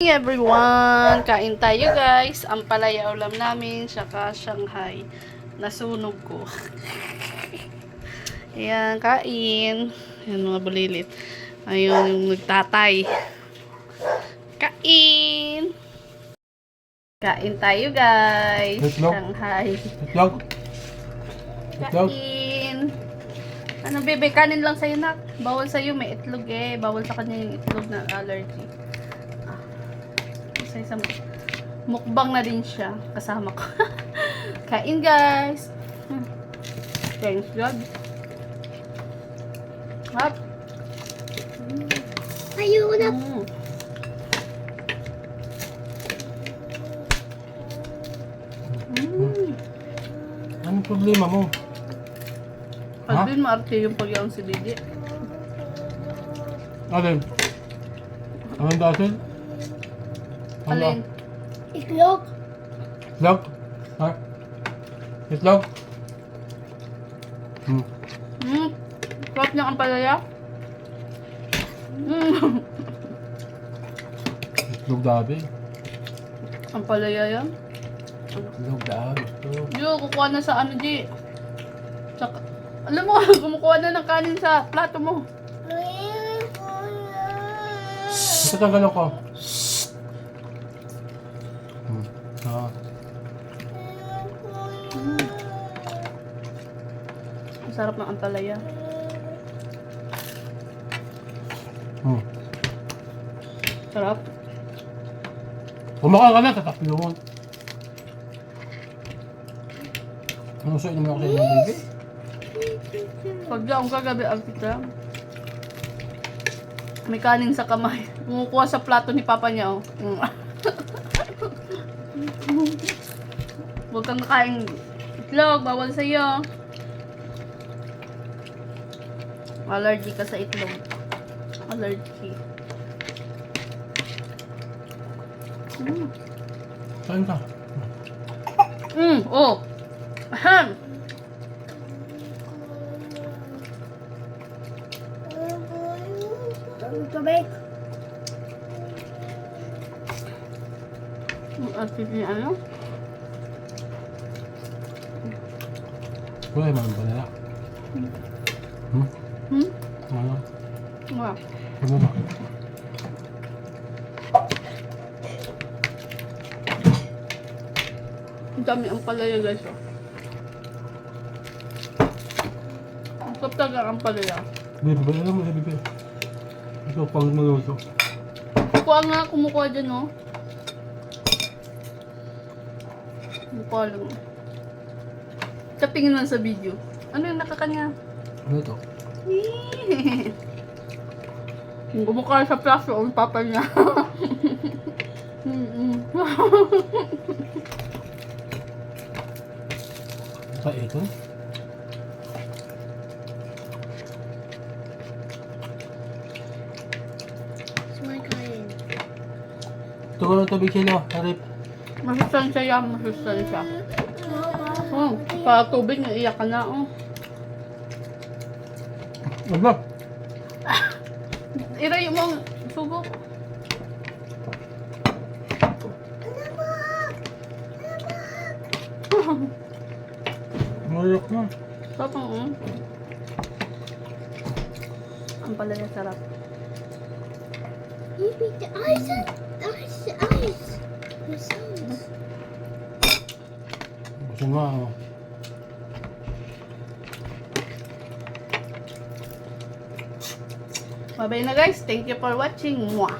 Hey everyone! Kain tayo guys. Ang palaya ulam namin, saka Shanghai. Nasunog ko. Ayan, kain. Ayan mga bulilit. Ayun yung nagtatay. Kain! Kain tayo guys. Itlog. Shanghai. Itlog. Itlog. Kain! Ano bebe, kanin lang sa'yo nak. Bawal sa'yo, may itlog eh. Bawal sa kanya yung itlog na allergy. Isa mukbang na din siya kasama ko. Kain guys. Thanks God. Hap. Ayaw na. Anong problema mo? Pag din maarte yung pag-iang si Didi. Alin? Anong dasil? Alin? Iklog. Itlog? Ha? Itlog? Sarap niya ang palaya. Itlog dabi. Ang palaya yan. Itlog dabi. Itlog. Yo, kukuha na sa ano di. Saka, alam mo, kumukuha na ng kanin sa plato mo. Ito tanggalin ko. Ah. Ang sarap ng ampalaya. Sarap. Kumakain ka na, tatapilungan. Anong suin naman ako sa inyong baby? Pag diyan kagabi, Alpita, may kanin sa kamay. Kumukuha sa plato ni papa niya, oh. Huwag kang nakain itlog, bawal sa'yo. Allergy ka sa itlog. Allergy. Kain ka. Oh. Ahem. Tubig. At ano? Wala yung mga banala. Ano? Wow. Ano ba? Ang dami ang palaya guys, oh. Ang sarap talaga ang palaya. Baby, banala mo, baby. Ito, pang maluto. Kuha nga, kumukuha dyan, oh. Kumukuha lang. Kapingin lang sa video. Ano yung nakakanya? Ano ito? Yung kumukha sa plaso, ang papa niya. Sa ito? Sumakain. Ito ko ng tubig sila, Harip. Masustansya yan, masustansya. Oh, para tubig, naiyak ka na, oh. Ano? Iray mo ang sugo. Malak na. Sarap ang, oh. Ang palaya sarap. Baby, the ice. The sounds. Gusto nga, oh. Bye-bye na guys. Thank you for watching. Mwah!